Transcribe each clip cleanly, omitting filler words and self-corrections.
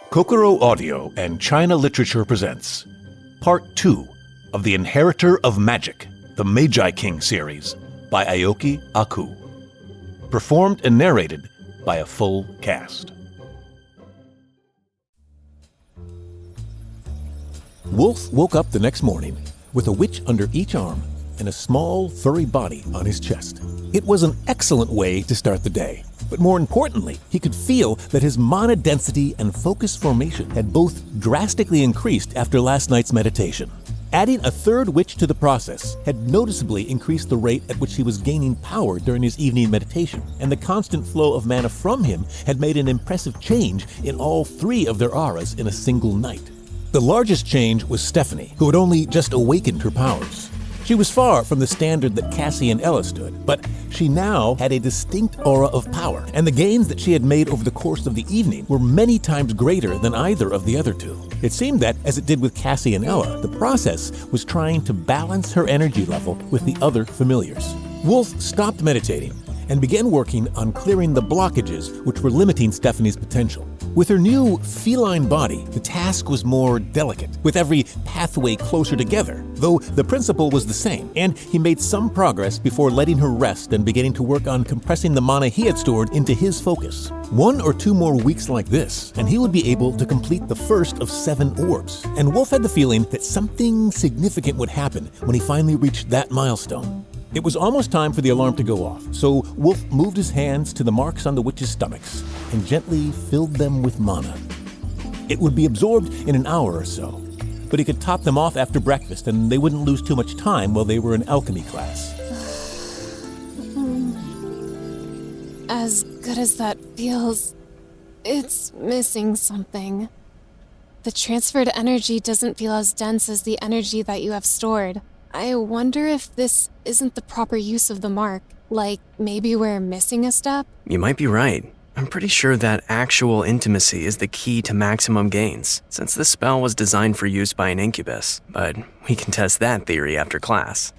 Kokoro Audio and China Literature presents Part 2 of the Inheritor of Magic, the Magi King series by Aoki Aku. Performed and narrated by a full cast. Wolfe woke up the next morning with a witch under each arm and a small, furry body on his chest. It was an excellent way to start the day. But more importantly, he could feel that his mana density and focus formation had both drastically increased after last night's meditation. Adding a third witch to the process had noticeably increased the rate at which he was gaining power during his evening meditation, and the constant flow of mana from him had made an impressive change in all three of their auras in a single night. The largest change was Stephanie, who had only just awakened her powers. She was far from the standard that Cassie and Ella stood, but she now had a distinct aura of power, and the gains that she had made over the course of the evening were many times greater than either of the other two. It seemed that, as it did with Cassie and Ella, the process was trying to balance her energy level with the other familiars. Wolfe stopped meditating and began working on clearing the blockages which were limiting Stephanie's potential. With her new feline body, the task was more delicate, with every pathway closer together, though the principle was the same, and he made some progress before letting her rest and beginning to work on compressing the mana he had stored into his focus. 1 or 2 more weeks like this, and he would be able to complete the first of 7 orbs, and Wolfe had the feeling that something significant would happen when he finally reached that milestone. It was almost time for the alarm to go off, so Wolfe moved his hands to the marks on the witches' stomachs and gently filled them with mana. It would be absorbed in an hour or so, but he could top them off after breakfast and they wouldn't lose too much time while they were in alchemy class. As good as that feels, it's missing something. The transferred energy doesn't feel as dense as the energy that you have stored. I wonder if this isn't the proper use of the mark. Like, maybe we're missing a step? You might be right. I'm pretty sure that actual intimacy is the key to maximum gains, since this spell was designed for use by an incubus, but we can test that theory after class.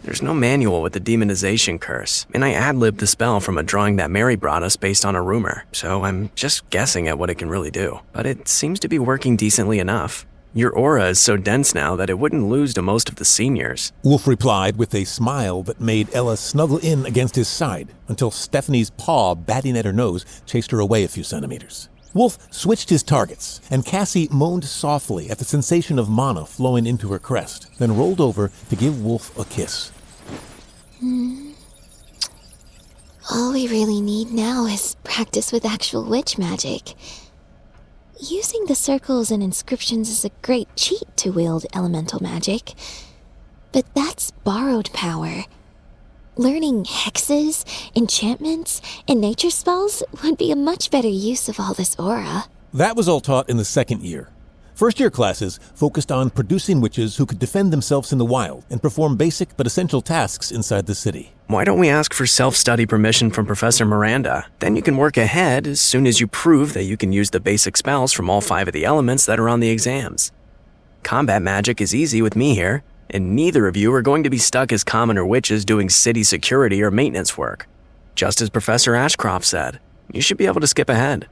There's no manual with the demonization curse, and I ad-libbed the spell from a drawing that Mary brought us based on a rumor, so I'm just guessing at what it can really do. But it seems to be working decently enough. Your aura is so dense now that it wouldn't lose to most of the seniors. Wolfe replied with a smile that made Ella snuggle in against his side until Stephanie's paw batting at her nose chased her away a few centimeters. Wolfe switched his targets, and Cassie moaned softly at the sensation of mana flowing into her crest, then rolled over to give Wolfe a kiss. All we really need now is practice with actual witch magic. Using the circles and inscriptions is a great cheat to wield elemental magic, but that's borrowed power. Learning hexes, enchantments, and nature spells would be a much better use of all this aura. That was all taught in the second year. First-year classes focused on producing witches who could defend themselves in the wild and perform basic but essential tasks inside the city. Why don't we ask for self-study permission from Professor Miranda? Then you can work ahead as soon as you prove that you can use the basic spells from all 5 of the elements that are on the exams. Combat magic is easy with me here, and neither of you are going to be stuck as commoner witches doing city security or maintenance work. Just as Professor Ashcroft said, you should be able to skip ahead.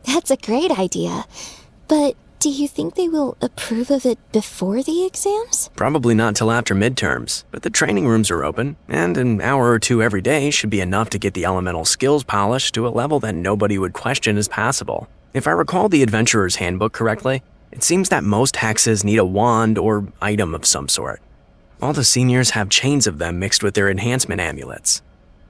That's a great idea, but do you think they will approve of it before the exams? Probably not till after midterms, but the training rooms are open, and an hour or 2 every day should be enough to get the elemental skills polished to a level that nobody would question as passable. If I recall the Adventurer's Handbook correctly, it seems that most hexes need a wand or item of some sort. All the seniors have chains of them mixed with their enhancement amulets.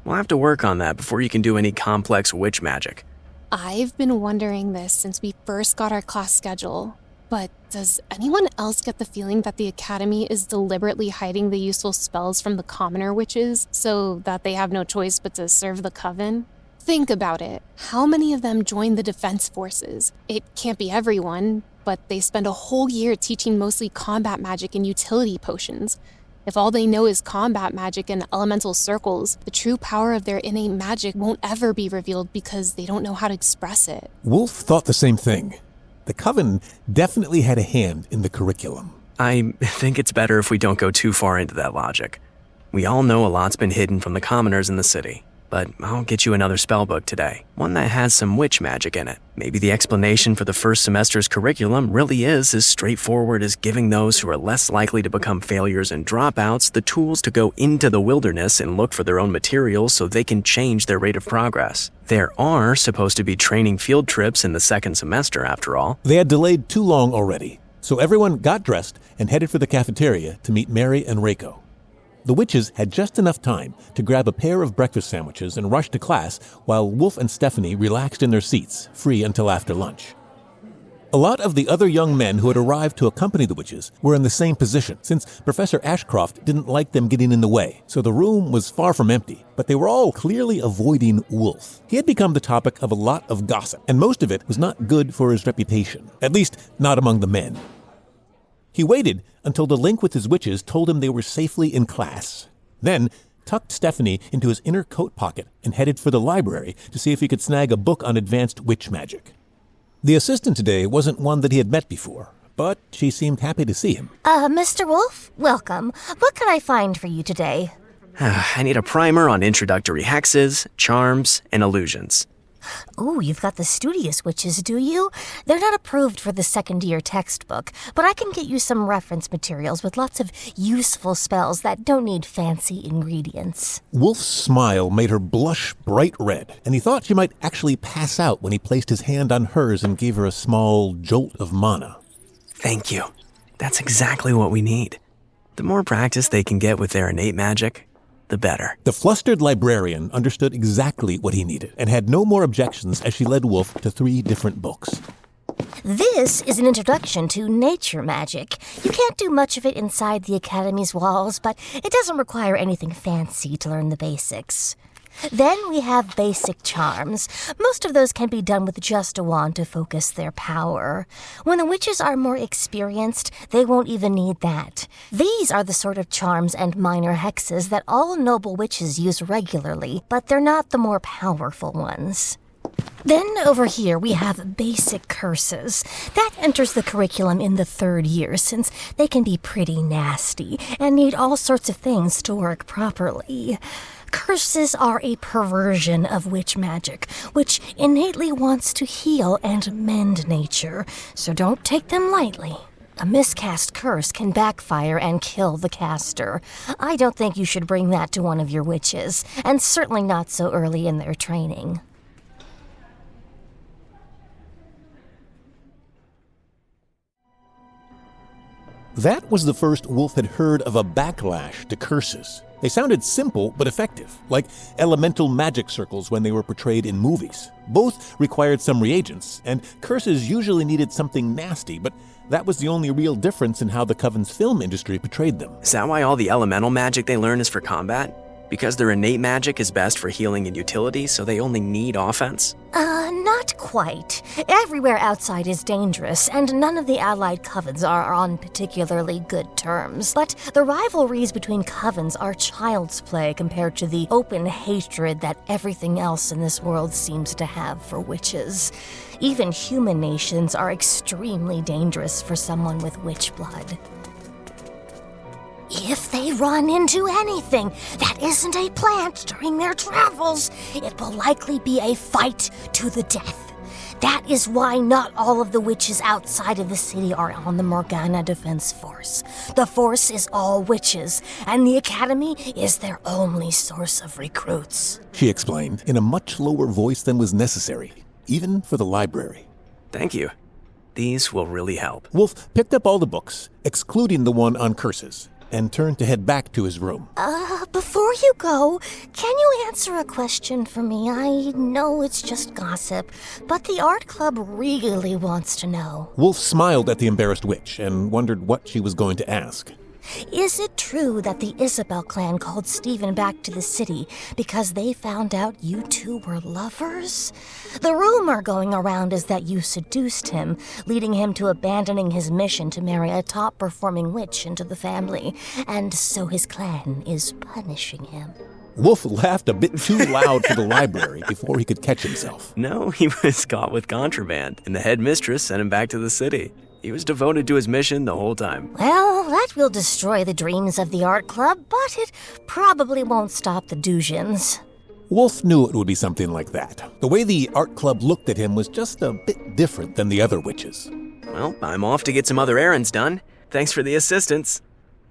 We'll have to work on that before you can do any complex witch magic. I've been wondering this since we first got our class schedule, but does anyone else get the feeling that the Academy is deliberately hiding the useful spells from the commoner witches so that they have no choice but to serve the coven? Think about it. How many of them join the defense forces? It can't be everyone, but they spend a whole year teaching mostly combat magic and utility potions. If all they know is combat magic and elemental circles, the true power of their innate magic won't ever be revealed because they don't know how to express it. Wolfe thought the same thing. The Coven definitely had a hand in the curriculum. I think it's better if we don't go too far into that logic. We all know a lot's been hidden from the commoners in the city. but I'll get you another spellbook today, one that has some witch magic in it. Maybe the explanation for the first semester's curriculum really is as straightforward as giving those who are less likely to become failures and dropouts the tools to go into the wilderness and look for their own materials so they can change their rate of progress. There are supposed to be training field trips in the second semester, after all. They had delayed too long already, so everyone got dressed and headed for the cafeteria to meet Mary and Reiko. The witches had just enough time to grab a pair of breakfast sandwiches and rush to class while Wolfe and Stephanie relaxed in their seats, free until after lunch. A lot of the other young men who had arrived to accompany the witches were in the same position, since Professor Ashcroft didn't like them getting in the way, so the room was far from empty, but they were all clearly avoiding Wolfe. He had become the topic of a lot of gossip, and most of it was not good for his reputation, at least not among the men. He waited until the link with his witches told him they were safely in class, then tucked Stephanie into his inner coat pocket and headed for the library to see if he could snag a book on advanced witch magic. The assistant today wasn't one that he had met before, but she seemed happy to see him. Mr. Wolfe, welcome. What can I find for you today? I need a primer on introductory hexes, charms, and illusions. Oh, you've got the studious witches, do you? They're not approved for the second-year textbook, but I can get you some reference materials with lots of useful spells that don't need fancy ingredients. Wolfe's smile made her blush bright red, and he thought she might actually pass out when he placed his hand on hers and gave her a small jolt of mana. Thank you. That's exactly what we need. The more practice they can get with their innate magic, the better. The flustered librarian understood exactly what he needed and had no more objections as she led Wolfe to 3 different books. This is an introduction to nature magic. You can't do much of it inside the Academy's walls, but it doesn't require anything fancy to learn the basics. Then we have basic charms. Most of those can be done with just a wand to focus their power. When the witches are more experienced, they won't even need that. These are the sort of charms and minor hexes that all noble witches use regularly, but they're not the more powerful ones. Then over here we have basic curses. That enters the curriculum in the 3rd year since they can be pretty nasty and need all sorts of things to work properly. Curses are a perversion of witch magic, which innately wants to heal and mend nature, so don't take them lightly. A miscast curse can backfire and kill the caster. I don't think you should bring that to one of your witches, and certainly not so early in their training. That was the first Wolfe had heard of a backlash to curses. They sounded simple but effective, like elemental magic circles when they were portrayed in movies. Both required some reagents, and curses usually needed something nasty, but that was the only real difference in how the Coven's film industry portrayed them. Is that why all the elemental magic they learn is for combat? Because their innate magic is best for healing and utility, so they only need offense? Not quite. Everywhere outside is dangerous, and none of the allied covens are on particularly good terms. But the rivalries between covens are child's play compared to the open hatred that everything else in this world seems to have for witches. Even human nations are extremely dangerous for someone with witch blood. If they run into anything that isn't a plant during their travels, it will likely be a fight to the death. That is why not all of the witches outside of the city are on the Morgana Defense Force. The Force is all witches, and the Academy is their only source of recruits. She explained in a much lower voice than was necessary, even for the library. Thank you. These will really help. Wolfe picked up all the books, excluding the one on curses, and turned to head back to his room. Before you go, can you answer a question for me? I know it's just gossip, but the art club really wants to know. Wolfe smiled at the embarrassed witch and wondered what she was going to ask. Is it true that the Isabel clan called Stephen back to the city because they found out you two were lovers? The rumor going around is that you seduced him, leading him to abandoning his mission to marry a top-performing witch into the family, and so his clan is punishing him. Wolfe laughed a bit too loud for the library before he could catch himself. No, he was caught with contraband, and the headmistress sent him back to the city. He was devoted to his mission the whole time. Well, that will destroy the dreams of the art club, but it probably won't stop the Dujins. Wolfe knew it would be something like that. The way the art club looked at him was just a bit different than the other witches. Well, I'm off to get some other errands done. Thanks for the assistance.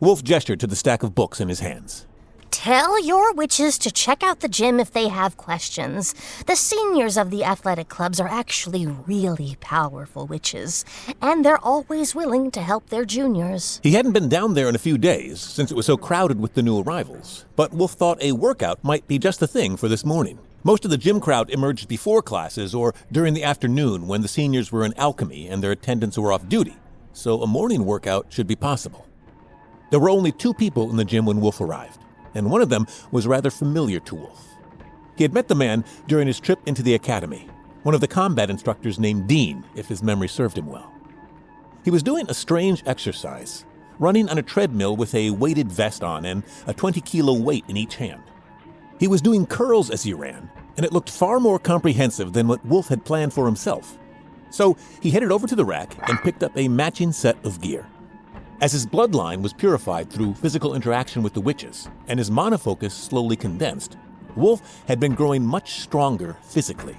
Wolfe gestured to the stack of books in his hands. Tell your witches to check out the gym if they have questions. The seniors of the athletic clubs are actually really powerful witches, and they're always willing to help their juniors. He hadn't been down there in a few days, since it was so crowded with the new arrivals. But Wolfe thought a workout might be just the thing for this morning. Most of the gym crowd emerged before classes or during the afternoon when the seniors were in alchemy and their attendants were off duty, so a morning workout should be possible. There were only 2 people in the gym when Wolfe arrived, and one of them was rather familiar to Wolfe. He had met the man during his trip into the academy, one of the combat instructors named Dean, if his memory served him well. He was doing a strange exercise, running on a treadmill with a weighted vest on and a 20-kilo weight in each hand. He was doing curls as he ran, and it looked far more comprehensive than what Wolfe had planned for himself. So he headed over to the rack and picked up a matching set of gear. As his bloodline was purified through physical interaction with the witches, and his monofocus slowly condensed, Wolfe had been growing much stronger physically.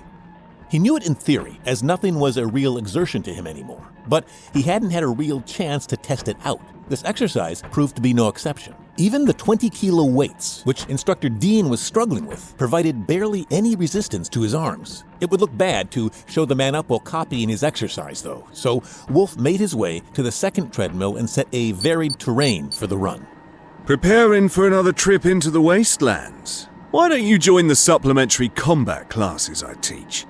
He knew it in theory, as nothing was a real exertion to him anymore, but he hadn't had a real chance to test it out. This exercise proved to be no exception. Even the 20-kilo weights, which Instructor Dean was struggling with, provided barely any resistance to his arms. It would look bad to show the man up while copying his exercise, though, so Wolfe made his way to the second treadmill and set a varied terrain for the run. Preparing for another trip into the wastelands? Why don't you join the supplementary combat classes I teach?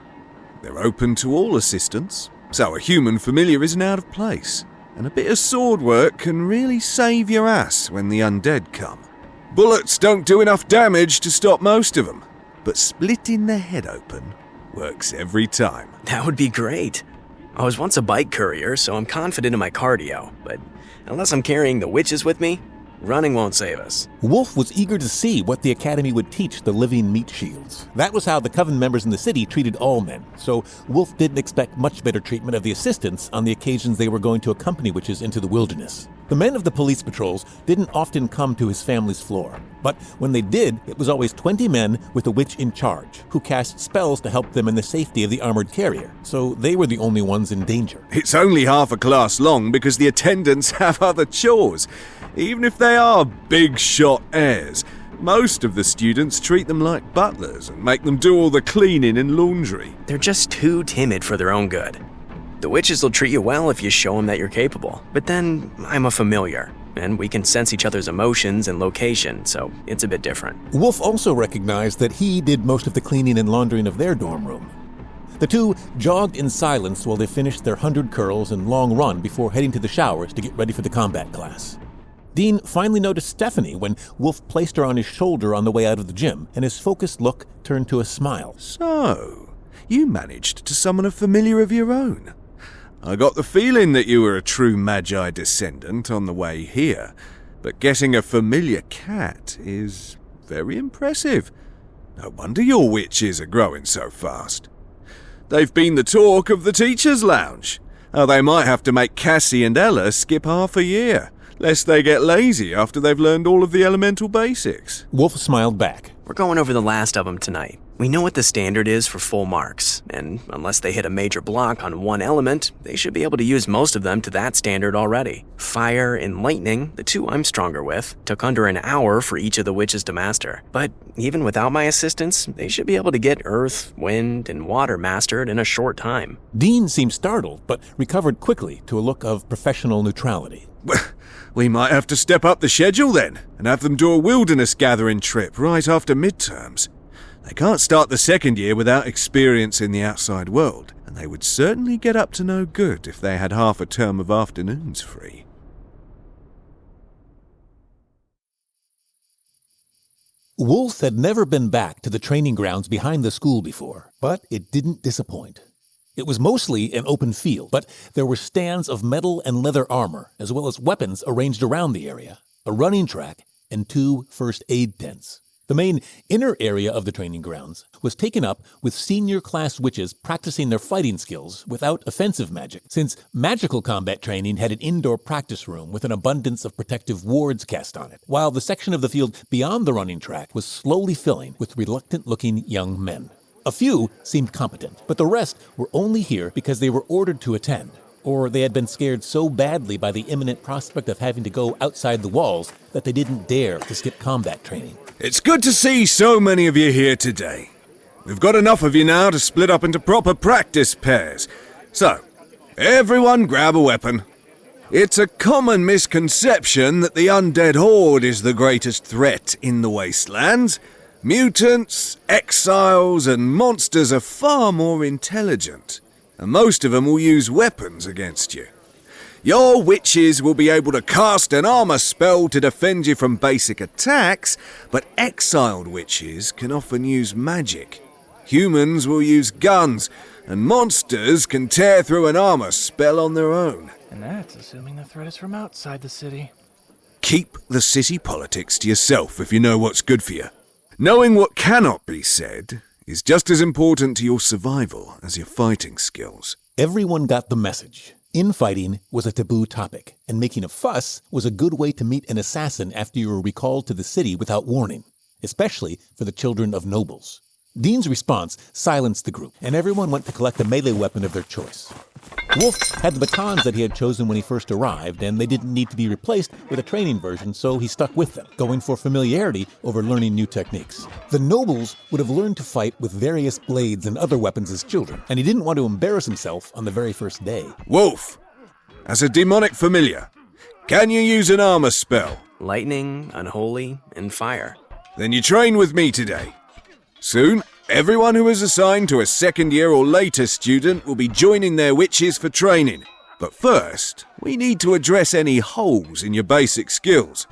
They're open to all assistants, so a human familiar isn't out of place. And a bit of sword work can really save your ass when the undead come. Bullets don't do enough damage to stop most of them, but splitting the head open works every time. That would be great. I was once a bike courier, so I'm confident in my cardio, but unless I'm carrying the witches with me, running won't save us. Wolfe was eager to see what the Academy would teach the living meat shields. That was how the Coven members in the city treated all men, so Wolfe didn't expect much better treatment of the assistants on the occasions they were going to accompany witches into the wilderness. The men of the police patrols didn't often come to his family's floor, but when they did, it was always 20 men with a witch in charge, who cast spells to help them in the safety of the armored carrier, so they were the only ones in danger. It's only half a class long because the attendants have other chores. Even if they are big-shot heirs, most of the students treat them like butlers and make them do all the cleaning and laundry. They're just too timid for their own good. The witches will treat you well if you show them that you're capable. But then, I'm a familiar, and we can sense each other's emotions and location, so it's a bit different. Wolfe also recognized that he did most of the cleaning and laundering of their dorm room. The two jogged in silence while they finished their 100 curls and long run before heading to the showers to get ready for the combat class. Dean finally noticed Stephanie when Wolfe placed her on his shoulder on the way out of the gym, and his focused look turned to a smile. So, you managed to summon a familiar of your own. I got the feeling that you were a true Magi descendant on the way here, but getting a familiar cat is very impressive. No wonder your witches are growing so fast. They've been the talk of the teacher's lounge. Oh, they might have to make Cassie and Ella skip half a year, lest they get lazy after they've learned all of the elemental basics. Wolfe smiled back. We're going over the last of them tonight. We know what the standard is for full marks, and unless they hit a major block on one element, they should be able to use most of them to that standard already. Fire and lightning, the two I'm stronger with, took under an hour for each of the witches to master. But even without my assistance, they should be able to get earth, wind, and water mastered in a short time. Dean seemed startled, but recovered quickly to a look of professional neutrality. We might have to step up the schedule then, and have them do a wilderness gathering trip right after midterms. They can't start the second year without experience in the outside world, and they would certainly get up to no good if they had half a term of afternoons free. Wolfe had never been back to the training grounds behind the school before, but it didn't disappoint. It was mostly an open field, but there were stands of metal and leather armor, as well as weapons arranged around the area, a running track, and 2 first aid tents. The main inner area of the training grounds was taken up with senior class witches practicing their fighting skills without offensive magic, since magical combat training had an indoor practice room with an abundance of protective wards cast on it, while the section of the field beyond the running track was slowly filling with reluctant-looking young men. A few seemed competent, but the rest were only here because they were ordered to attend, or they had been scared so badly by the imminent prospect of having to go outside the walls that they didn't dare to skip combat training. It's good to see so many of you here today. We've got enough of you now to split up into proper practice pairs. So, everyone grab a weapon. It's a common misconception that the undead horde is the greatest threat in the wastelands. Mutants, exiles, and monsters are far more intelligent, and most of them will use weapons against you. Your witches will be able to cast an armor spell to defend you from basic attacks, but exiled witches can often use magic. Humans will use guns, and monsters can tear through an armor spell on their own. And that's assuming the threat is from outside the city. Keep the city politics to yourself if you know what's good for you. Knowing what cannot be said is just as important to your survival as your fighting skills. Everyone got the message. Infighting was a taboo topic, and making a fuss was a good way to meet an assassin after you were recalled to the city without warning, especially for the children of nobles. Dean's response silenced the group, and everyone went to collect a melee weapon of their choice. Wolfe had the batons that he had chosen when he first arrived, and they didn't need to be replaced with a training version, so he stuck with them, going for familiarity over learning new techniques. The nobles would have learned to fight with various blades and other weapons as children, and he didn't want to embarrass himself on the very first day. Wolfe, as a demonic familiar, can you use an armor spell? Lightning, unholy, and fire. Then you train with me today. Soon, everyone who is assigned to a second-year or later student will be joining their witches for training. But first, we need to address any holes in your basic skills.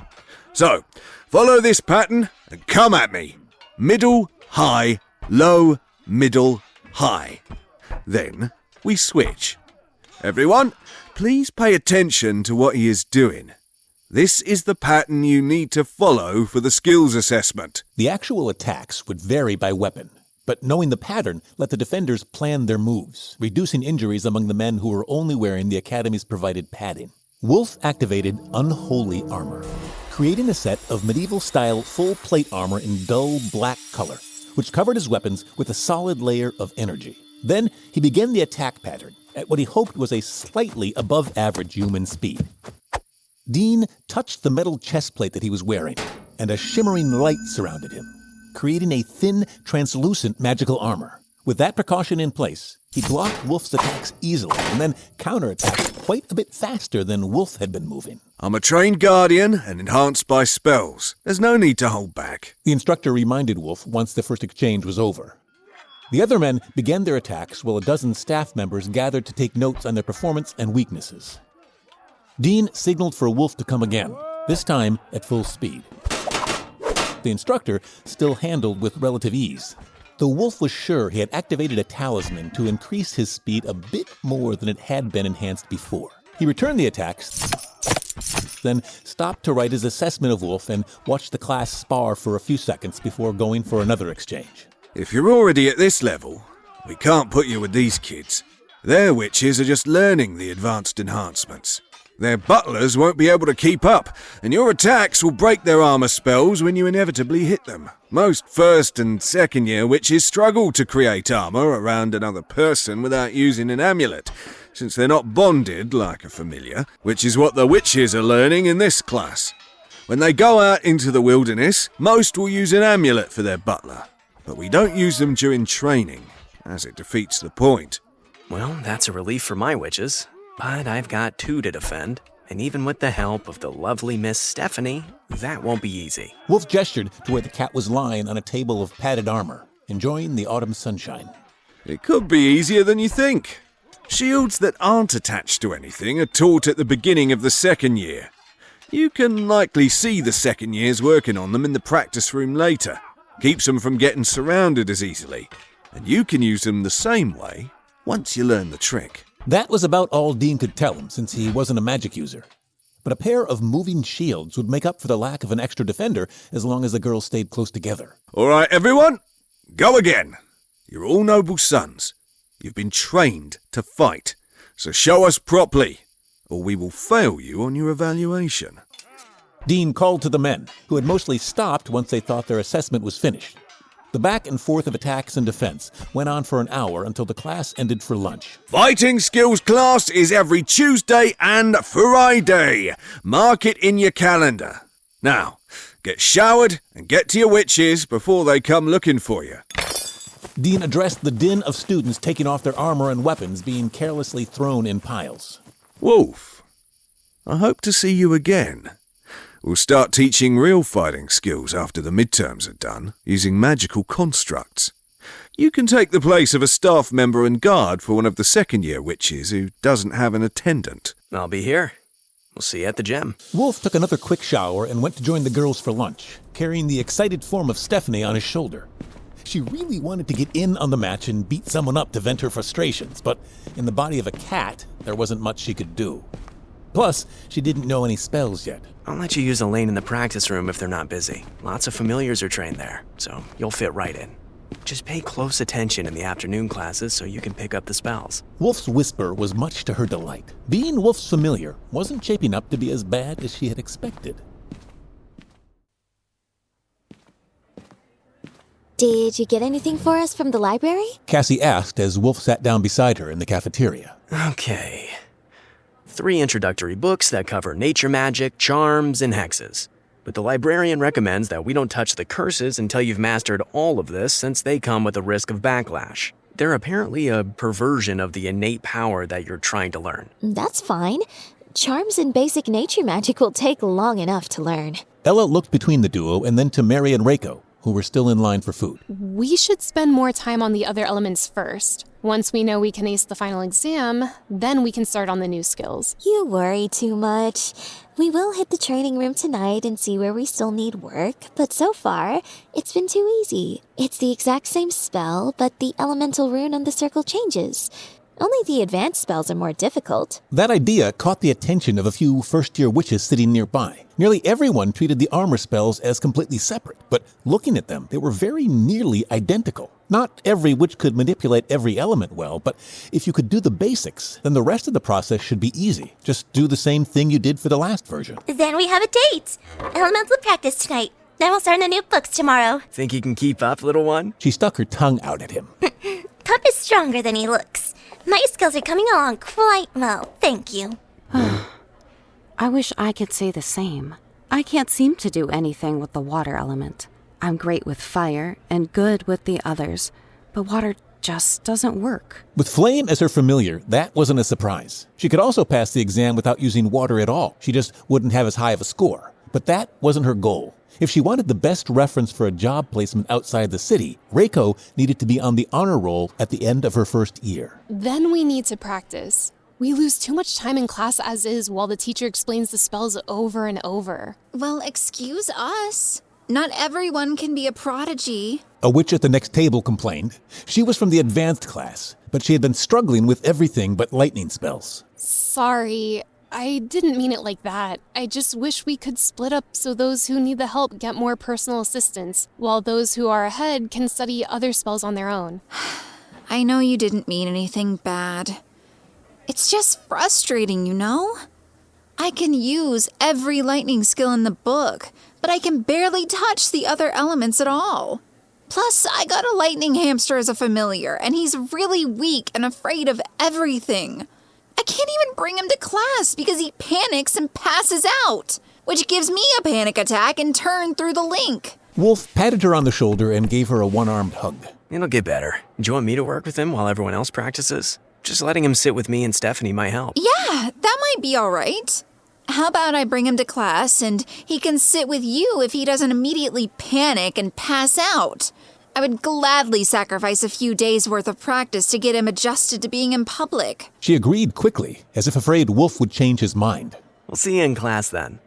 So, follow this pattern and come at me. Middle, high, low, middle, high. Then, we switch. Everyone, please pay attention to what he is doing. This is the pattern you need to follow for the skills assessment. The actual attacks would vary by weapon, but knowing the pattern let the defenders plan their moves, reducing injuries among the men who were only wearing the Academy's provided padding. Wolfe activated Unholy Armor, creating a set of medieval-style full-plate armor in dull black color, which covered his weapons with a solid layer of energy. Then he began the attack pattern at what he hoped was a slightly above-average human speed. Dean touched the metal chest plate that he was wearing, and a shimmering light surrounded him, creating a thin, translucent magical armor. With that precaution in place, he blocked Wolfe's attacks easily and then counterattacked quite a bit faster than Wolfe had been moving. I'm a trained guardian and enhanced by spells. There's no need to hold back. The instructor reminded Wolfe once the first exchange was over. The other men began their attacks while a dozen staff members gathered to take notes on their performance and weaknesses. Dean signaled for Wolfe to come again, this time at full speed. The instructor still handled with relative ease, though Wolfe was sure he had activated a talisman to increase his speed a bit more than it had been enhanced before. He returned the attacks, then stopped to write his assessment of Wolfe and watched the class spar for a few seconds before going for another exchange. If you're already at this level, we can't put you with these kids. Their witches are just learning the advanced enhancements. Their butlers won't be able to keep up, and your attacks will break their armor spells when you inevitably hit them. Most first and second year witches struggle to create armor around another person without using an amulet, since they're not bonded like a familiar, which is what the witches are learning in this class. When they go out into the wilderness, most will use an amulet for their butler, but we don't use them during training, as it defeats the point. Well, that's a relief for my witches. But I've got 2 to defend, and even with the help of the lovely Miss Stephanie, that won't be easy. Wolfe gestured to where the cat was lying on a table of padded armor, enjoying the autumn sunshine. It could be easier than you think. Shields that aren't attached to anything are taught at the beginning of the second year. You can likely see the second years working on them in the practice room later. Keeps them from getting surrounded as easily, and you can use them the same way once you learn the trick. That was about all Dean could tell him, since he wasn't a magic user. but a pair of moving shields would make up for the lack of an extra defender as long as the girls stayed close together. All right, everyone, go again. You're all noble sons. You've been trained to fight, so show us properly, or we will fail you on your evaluation. Dean called to the men, who had mostly stopped once they thought their assessment was finished. The back and forth of attacks and defense went on for an hour until the class ended for lunch. Fighting skills class is every Tuesday and Friday. Mark it in your calendar. Now, get showered and get to your witches before they come looking for you. Dean addressed the din of students taking off their armor and weapons being carelessly thrown in piles. Wolfe, I hope to see you again. We'll start teaching real fighting skills after the midterms are done, using magical constructs. You can take the place of a staff member and guard for one of the second-year witches who doesn't have an attendant. I'll be here. We'll see you at the gym. Wolfe took another quick shower and went to join the girls for lunch, carrying the excited form of Stephanie on his shoulder. She really wanted to get in on the match and beat someone up to vent her frustrations, but in the body of a cat, there wasn't much she could do. Plus, she didn't know any spells yet. I'll let you use a lane in the practice room if they're not busy. Lots of familiars are trained there, so you'll fit right in. Just pay close attention in the afternoon classes so you can pick up the spells. Wolfe's whisper was much to her delight. Being Wolfe's familiar wasn't shaping up to be as bad as she had expected. Did you get anything for us from the library? Cassie asked as Wolfe sat down beside her in the cafeteria. Okay. 3 introductory books that cover nature magic, charms, and hexes. But the librarian recommends that we don't touch the curses until you've mastered all of this, since they come with a risk of backlash. They're apparently a perversion of the innate power that you're trying to learn. That's fine. Charms and basic nature magic will take long enough to learn. Ella looked between the duo and then to Mary and Reiko, who were still in line for food. We should spend more time on the other elements first. Once we know we can ace the final exam, then we can start on the new skills. You worry too much. We will hit the training room tonight and see where we still need work, but so far, it's been too easy. It's the exact same spell, but the elemental rune on the circle changes. Only the advanced spells are more difficult. That idea caught the attention of a few first-year witches sitting nearby. Nearly everyone treated the armor spells as completely separate, but looking at them, they were very nearly identical. Not every witch could manipulate every element well, but if you could do the basics, then the rest of the process should be easy. Just do the same thing you did for the last version. Then we have a date. Elemental practice tonight. Then we'll start on the new books tomorrow. Think you can keep up, little one? She stuck her tongue out at him. Pup is stronger than he looks. My skills are coming along quite well, thank you. I wish I could say the same. I can't seem to do anything with the water element. I'm great with fire and good with the others, but water just doesn't work. With Flame as her familiar, that wasn't a surprise. She could also pass the exam without using water at all. She just wouldn't have as high of a score. But that wasn't her goal. If she wanted the best reference for a job placement outside the city, Reiko needed to be on the honor roll at the end of her first year. Then we need to practice. We lose too much time in class as is while the teacher explains the spells over and over. Well, excuse us. Not everyone can be a prodigy. A witch at the next table complained. She was from the advanced class, but she had been struggling with everything but lightning spells. Sorry, I didn't mean it like that. I just wish we could split up so those who need the help get more personal assistance, while those who are ahead can study other spells on their own. I know you didn't mean anything bad. It's just frustrating, you know? I can use every lightning skill in the book, but I can barely touch the other elements at all. Plus, I got a lightning hamster as a familiar, and he's really weak and afraid of everything. I can't even bring him to class because he panics and passes out, which gives me a panic attack and turn through the link. Wolfe patted her on the shoulder and gave her a one-armed hug. It'll get better. Do you want me to work with him while everyone else practices? Just letting him sit with me and Stephanie might help. Yeah, that might be all right. How about I bring him to class and he can sit with you if he doesn't immediately panic and pass out? I would gladly sacrifice a few days' worth of practice to get him adjusted to being in public. She agreed quickly, as if afraid Wolfe would change his mind. We'll see you in class then.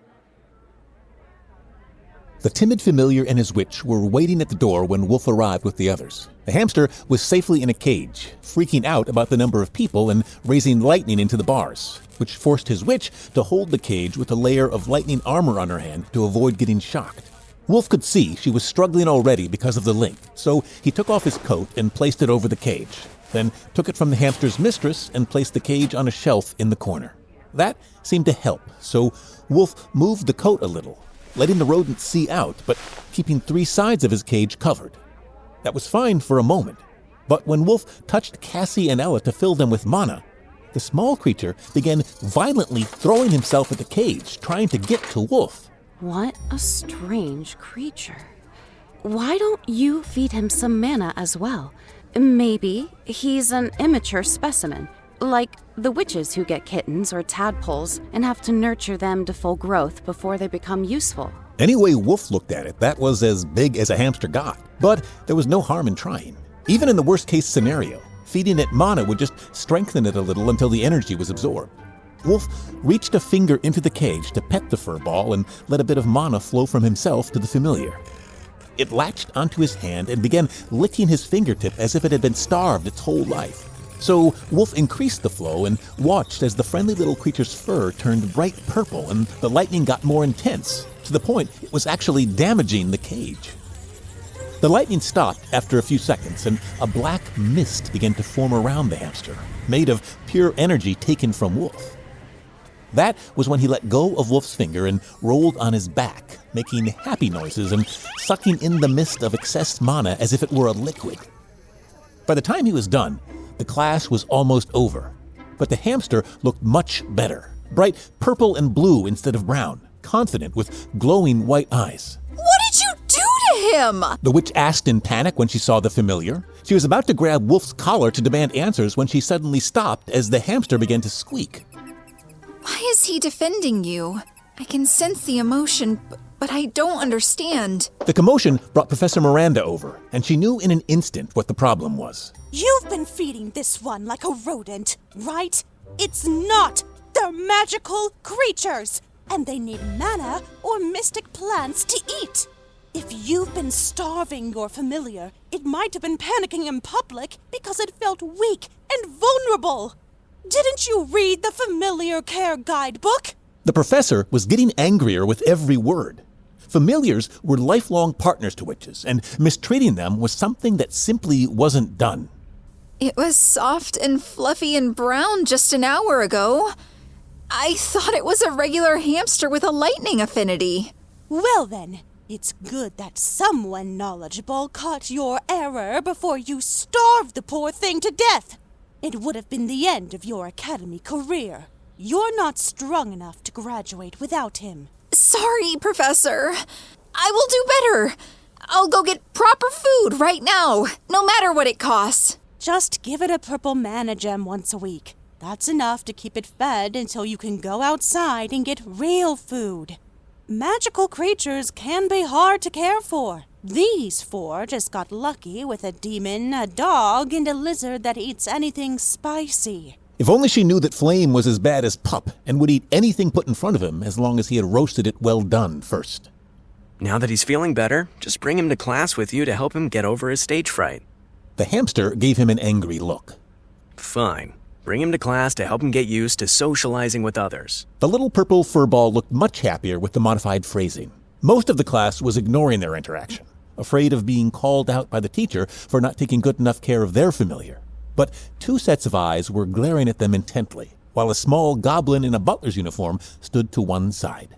The timid familiar and his witch were waiting at the door when Wolfe arrived with the others. The hamster was safely in a cage, freaking out about the number of people and raising lightning into the bars, which forced his witch to hold the cage with a layer of lightning armor on her hand to avoid getting shocked. Wolfe could see she was struggling already because of the link, so he took off his coat and placed it over the cage, then took it from the hamster's mistress and placed the cage on a shelf in the corner. That seemed to help, so Wolfe moved the coat a little, letting the rodent see out, but keeping 3 sides of his cage covered. That was fine for a moment, but when Wolfe touched Cassie and Ella to fill them with mana, the small creature began violently throwing himself at the cage, trying to get to Wolfe. What a strange creature. Why don't you feed him some mana as well? Maybe he's an immature specimen, like the witches who get kittens or tadpoles and have to nurture them to full growth before they become useful. Any way Wolfe looked at it, that was as big as a hamster got. But there was no harm in trying. Even in the worst-case scenario, feeding it mana would just strengthen it a little until the energy was absorbed. Wolfe reached a finger into the cage to pet the fur ball and let a bit of mana flow from himself to the familiar. It latched onto his hand and began licking his fingertip as if it had been starved its whole life. So Wolfe increased the flow and watched as the friendly little creature's fur turned bright purple and the lightning got more intense, to the point it was actually damaging the cage. The lightning stopped after a few seconds, and a black mist began to form around the hamster, made of pure energy taken from Wolfe. That was when he let go of Wolfe's finger and rolled on his back, making happy noises and sucking in the mist of excess mana as if it were a liquid. By the time he was done, the class was almost over, but the hamster looked much better, bright purple and blue instead of brown, confident with glowing white eyes. What did you do to him? The witch asked in panic when she saw the familiar. She was about to grab Wolfe's collar to demand answers when she suddenly stopped as the hamster began to squeak. Why is he defending you? I can sense the emotion, but I don't understand. The commotion brought Professor Miranda over, and she knew in an instant what the problem was. You've been feeding this one like a rodent, right? It's not! They're magical creatures, and they need mana or mystic plants to eat. If you've been starving your familiar, it might have been panicking in public because it felt weak and vulnerable. Didn't you read the Familiar Care Guidebook? The professor was getting angrier with every word. Familiars were lifelong partners to witches, and mistreating them was something that simply wasn't done. It was soft and fluffy and brown just an hour ago. I thought it was a regular hamster with a lightning affinity. Well then, it's good that someone knowledgeable caught your error before you starved the poor thing to death. It would have been the end of your academy career. You're not strong enough to graduate without him. Sorry, Professor. I will do better. I'll go get proper food right now, no matter what it costs. Just give it a purple mana gem once a week. That's enough to keep it fed until you can go outside and get real food. Magical creatures can be hard to care for. These 4 just got lucky with a demon, a dog, and a lizard that eats anything spicy. If only she knew that Flame was as bad as Pup and would eat anything put in front of him as long as he had roasted it well done first. Now that he's feeling better, just bring him to class with you to help him get over his stage fright. The hamster gave him an angry look. Fine. Bring him to class to help him get used to socializing with others. The little purple furball looked much happier with the modified phrasing. Most of the class was ignoring their interaction, afraid of being called out by the teacher for not taking good enough care of their familiar. But 2 sets of eyes were glaring at them intently, while a small goblin in a butler's uniform stood to one side.